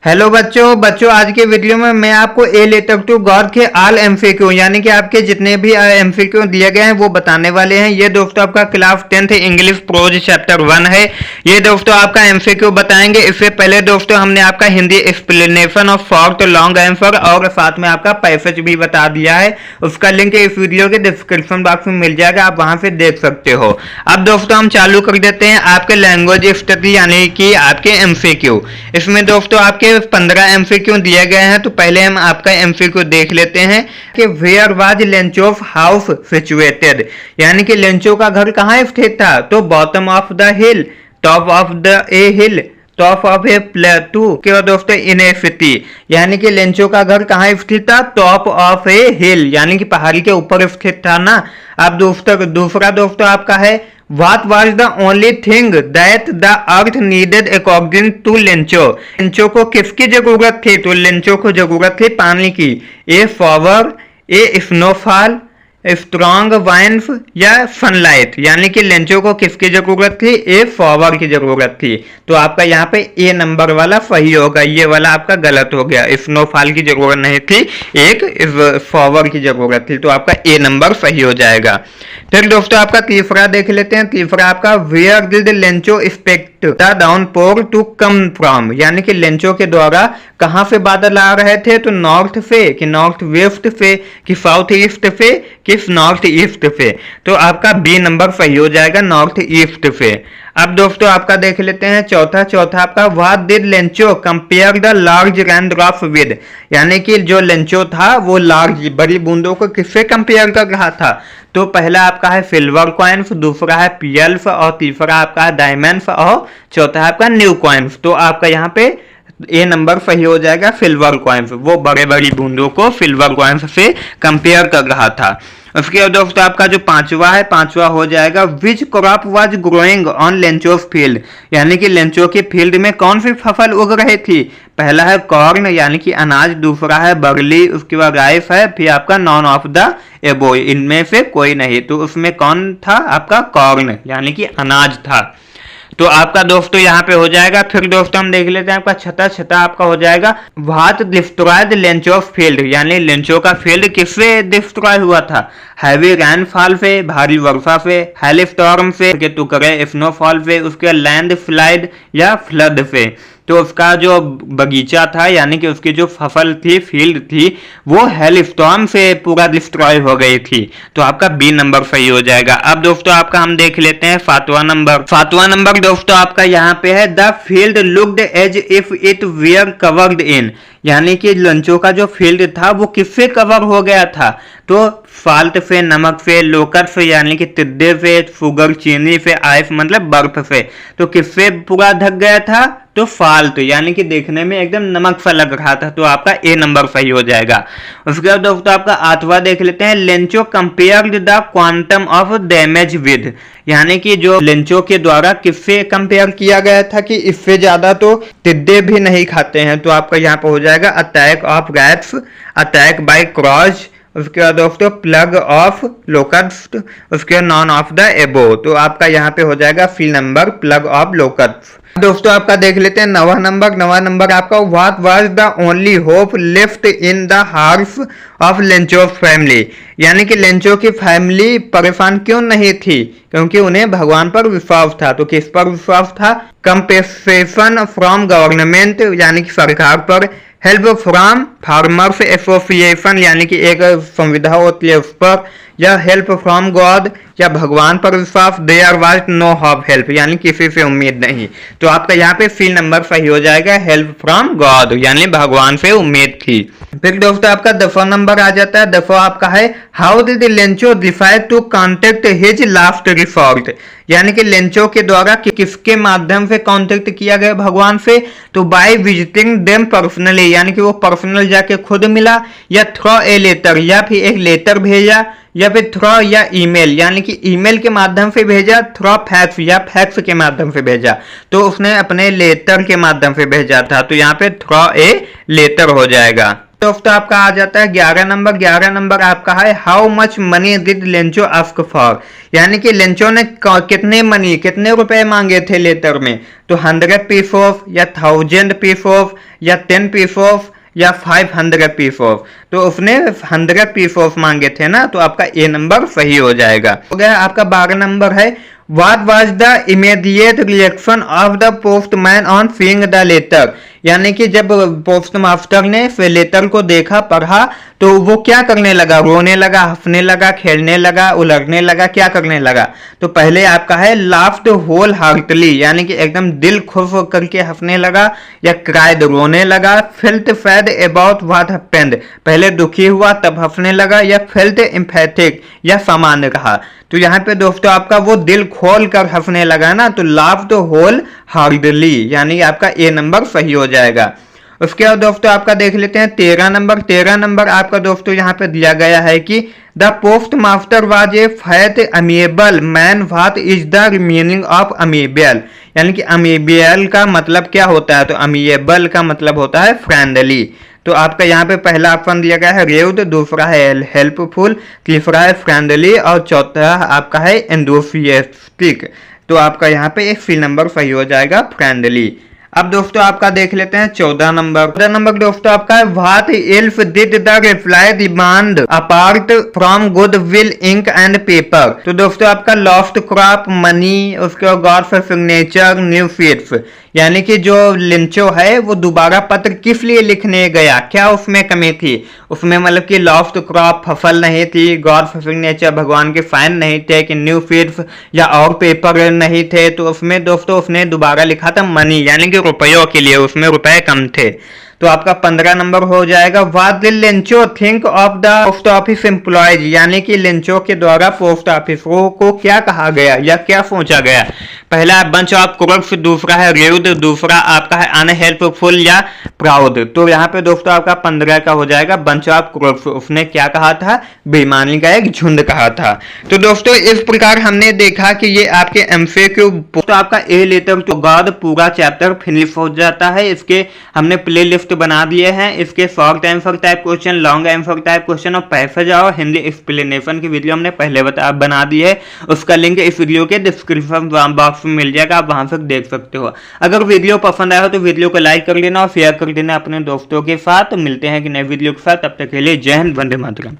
Hello बच्चों आज के वीडियो में मैं आपको ए लेटर टू गॉड के ऑल एमसीक्यू यानी कि आपके जितने भी एमसीक्यू दिए गए हैं वो बताने वाले हैं। ये दोस्तों आपका class 10th English pros chapter 1 है। ये दोस्तों आपका एमसीक्यू बताएंगे। इससे पहले दोस्तों हमने आपका Hindi explanation of short long answer और साथ में आपका पैसेज भी बता दिया है। उसका लिंक इस वीडियो के डिस्क्रिप्शन बॉक्स में मिल जाएगा, आप वहां से देख सकते हो। अब दोस्तों हम चालू कर देते हैं आपके लैंग्वेज स्टडी यानी कि आपके एमसीक्यू। इसमें दोस्तों आपके 15 एमसीक्यू दिए गए हैं। तो पहले हम आपका एमसीक्यू देख लेते हैं कि वेयर वाज लेंचोफ हाउस सिचुएटेड, यानी कि लेंचो का घर कहाँ स्थित था। तो bottom of the hill, top of the A hill, top of ए प्लेटू के बाद दोस्तों इन ए सिटी, यानी कि लेंचो का घर कहाँ स्थित था, टॉप ऑफ ए हिल यानी कि पहाड़ी के ऊपर स्थित था ना। अब दूसरा दोस्तों आपका है What was the only thing that the earth needed according to Lencho. Lencho को किसकी जरूरत थी? तो लेंचो को जरूरत थी पानी की। ए फॉवर, ए स्नोफॉल, स्ट्रॉन्ग वाइंड्स या सनलाइट, यानी कि लेंचो को किसकी जरूरत थी? ए फॉवर की जरूरत थी। तो आपका यहाँ पे ए नंबर वाला सही होगा, ये वाला आपका गलत हो गया। स्नोफॉल की जरूरत नहीं थी, एक फॉवर की जरूरत थी। तो आपका ए नंबर सही हो जाएगा। फिर दोस्तों आपका तीसरा देख लेते हैं। तीसरा आपका where did Lencho expect the downpour to come from, यानी कि लेंचो के द्वारा कहां से बादल आ रहे थे? तो नॉर्थ से कि नॉर्थ वेस्ट से कि साउथ ईस्ट से कि नॉर्थ ईस्ट से। तो आपका बी नंबर सही हो जाएगा, नॉर्थ ईस्ट से। अब दोस्तों आपका देख लेते हैं चौथा आपका what did Lencho compare the large rain drop with, यानी कि जो लेंचो था वो लार्ज बड़ी बूंदों को किससे कंपेयर कर रहा था? तो पहला आपका है सिल्वर कॉइन्स, दूसरा है पियल्स और तीसरा आपका है डायमंड्स और चौथा है आपका न्यू कॉइन्स। तो आपका यहाँ पे ए नंबर सही हो जाएगा, सिल्वर कॉइन्स। वो बड़े बड़ी बूंदों को सिल्वर कॉइन्स से कंपेयर कर रहा था। उसके बाद दोस्तों आपका जो पांचवा हो जाएगा which crop was growing on लेंचोस field, यानी कि लेंचो के फील्ड में कौन सी फसल उग रही थी? पहला है कॉर्न यानी कि अनाज, दूसरा है बर्ली, उसके बाद राइस है, फिर आपका नॉन ऑफ द एबो, इनमें से कोई नहीं। तो उसमें कौन था? आपका कॉर्न यानी कि अनाज था। तो आपका दोस्तों यहाँ पे हो जाएगा। फिर दोस्तों हम देख लेते हैं आपका छठा आपका हो जाएगा व्हाट डिस्ट्रॉयड लेंचो फिल्ड, यानी लेंचो का फील्ड किससे डिस्ट्रॉय हुआ था? हैवी रैनफॉल से, भारी वर्षा से, हेल स्टॉर्म से, के टुकड़े स्नोफॉल से, उसके लैंड स्लाइड या फ्लड से। तो उसका जो बगीचा था यानी कि उसकी जो फसल थी, फील्ड थी, वो हेल स्टॉर्म से पूरा डिस्ट्रॉय हो गई थी। तो आपका बी नंबर सही हो जाएगा। अब दोस्तों आपका हम देख लेते हैं सातवां नंबर दोस्तों आपका यहाँ पे है the field looked as if it were covered in, यानी कि लेंचो का जो फील्ड था वो किससे कवर हो गया था? तो साल्ट से, नमक से, लोकट से यानी कि टिड्डे से, शुगर चीनी से, आइस मतलब बर्फ से। तो किससे पूरा ढक गया था? तो फाल्ट यानी कि देखने में एकदम नमक सा लग रहा था। तो आपका ए नंबर सही हो जाएगा। उसके बाद दोस्तों आपका आठवां देख लेते हैं Lencho compared the quantum of damage with, यानी कि जो लेंचो के द्वारा किससे कंपेयर किया गया था कि इससे ज्यादा तो टिड्डे भी नहीं खाते हैं। तो आपका यहाँ पर हो जाएगा attack of rats, attack by crows, उसके बाद दोस्तों प्लग ऑफ लोकस्ट, उसके नॉन ऑफ द एबो। तो आपका यहाँ पे हो जाएगा C number, plague of locust. दोस्तों आपका देख लेते हैं नवा नंबर आपका what was the only hope left in the hearts of Lencho family, यानी कि लेंचो की फैमिली परेशान क्यों नहीं थी? क्योंकि उन्हें भगवान पर विश्वास था। तो किस पर विश्वास था? कंपेंसेशन फ्रॉम गवर्नमेंट यानी कि सरकार पर, हेल्प फ्रॉम फार्मर्स एसोसिएशन यानी कि एक संविधा होती है उस पर, या हेल्प फ्रॉम गॉड या भगवान पर विश्वास। There was no hope help, यानी किसी से उम्मीद नहीं। तो आपका यहाँ पे सी नंबर सही हो जाएगा, हेल्प फ्रॉम गॉड यानी भगवान से उम्मीद थी। फिर दोस्तों आपका 10वां नंबर आ जाता है। 10वां आपका है how did Lencho decide to contact his last resort, यानी कि लेंचो के द्वारा किसके माध्यम से कांटेक्ट किया गया भगवान से? तो बाय विजिटिंग देम पर्सनली, यानी कि वो पर्सनल जाके खुद मिला, या थ्रो ए लेटर, या फिर एक लेटर भेजा, या फिर थ्रो या ईमेल, यानी कि ईमेल के माध्यम से भेजा, थ्रो फैक्स या फैक्स के माध्यम से भेजा। तो उसने अपने लेटर के माध्यम से भेजा था। तो यहाँ पे थ्रो ए लेटर हो जाएगा। दोस्तों आपका आ जाता है 11 नंबर। 11 नंबर आपका है how much money did Lencho ask for, यानी कि लेंचो ने कितने मनी, कितने रुपए मांगे थे लेटर में। तो 100 पीस ऑफ या 1000 पीस ऑफ या 10 पीस ऑफ या 500 पीस ऑफ। तो उसने 100 पीस ऑफ मांगे थे ना, तो आपका ए नंबर सही हो जाएगा। हो गया आपका 12 नंबर है What was the immediate reaction of the postman on seeing the letter, यानी कि जब पोस्ट मास्टर ने लेटर को देखा, पढ़ा, तो वो क्या करने लगा, रोने लगा, हंसने लगा, खेलने लगा, उलझने लगा, क्या करने लगा। तो पहले आपका है लाफ्ड होल हार्टली, यानी कि एकदम दिल खुश करके हंसने लगा, या क्राइड रोने लगा, felt sad about what happened पहले दुखी हुआ तब हंसने लगा, या फेल्ट एम्पैथिक या सामान्य रहा। तो यहाँ पे दोस्तों आपका वो दिल खोल कर हंसने लगा ना, तो लाफ्ड होल हार्टली, यानी आपका ए नंबर सही हो जाएगा। उसके बाद दोस्तों आपका देख लेते हैं 13 नंबर। 13 नंबर आपका दोस्तों यहाँ पे दिया गया है कि the post master was a fat अमीबल man, what is the meaning of अमीबल, यानी कि अमीबल का मतलब क्या होता है। तो अमीबल का मतलब होता है फ्रेंडली। तो आपका यहाँ पे पहला ऑप्शन दिया गया है रेव्ड, दूसरा है हेल्पफुल, तीसरा है फ्रेंडली और चौथा आपका है एंथुसियास्टिक। तो आपका यहाँ पे एक सी नंबर सही हो जाएगा, फ्रेंडली। अब दोस्तों आपका देख लेते हैं 14 नंबर। 14 नंबर दोस्तों आपका है what else did the reply demand apart from good will ink and paper. तो दोस्तों आपका लॉस्ट क्रॉप, मनी, उसके God for signature, new feeds, यानी कि जो लिंचो है वो दोबारा पत्र किस लिए लिखने गया, क्या उसमें कमी थी। उसमें मतलब कि लॉस्ट क्रॉप फसल नहीं थी, गॉड फॉर सिग्नेचर भगवान के साइन नहीं थे, कि न्यू फीड्स या और पेपर नहीं थे। तो उसमें दोस्तों उसने दोबारा लिखा था मनी, यानी कि रुपयों के लिए, उसमें रुपए कम थे। तो आपका 15 नंबर हो जाएगा what did Lencho think of the post office employees, यानी कि लेंचो के द्वारा पोस्ट ऑफिसरों को क्या कहा गया या क्या सोचा गया। पहला बंच ऑफ क्रुक्स, दूसरा है रेव्ड, दूसरा आपका है अनहेल्पफुल या प्राउड। तो यहाँ पे दोस्तों आपका 15 का हो जाएगा बंच ऑफ क्रुक्स, उसने क्या कहा था, बेईमानी का एक झुंड कहा था। तो दोस्तों इस प्रकार हमने देखा कि ये आपके एमसीक्यू तो आपका ए लेटर टू गॉड पूरा चैप्टर फिनिश हो जाता है। इसके हमने प्ले लिस्ट बना दिए हैं, इसके short answer type question, long answer type question और पैसेज और हिंदी एक्सप्लेनेशन की वीडियो हमने पहले बना दी है। उसका लिंक इस वीडियो के डिस्क्रिप्शन बॉक्स में मिल जाएगा, आप वहां से देख सकते हो। अगर वीडियो पसंद आया हो तो वीडियो को लाइक कर लेना और शेयर कर देना अपने दोस्तों के साथ। मिलते हैं कि नए वीडियो के साथ, तब तक के लिए जय हिंद, वंदे मातरम।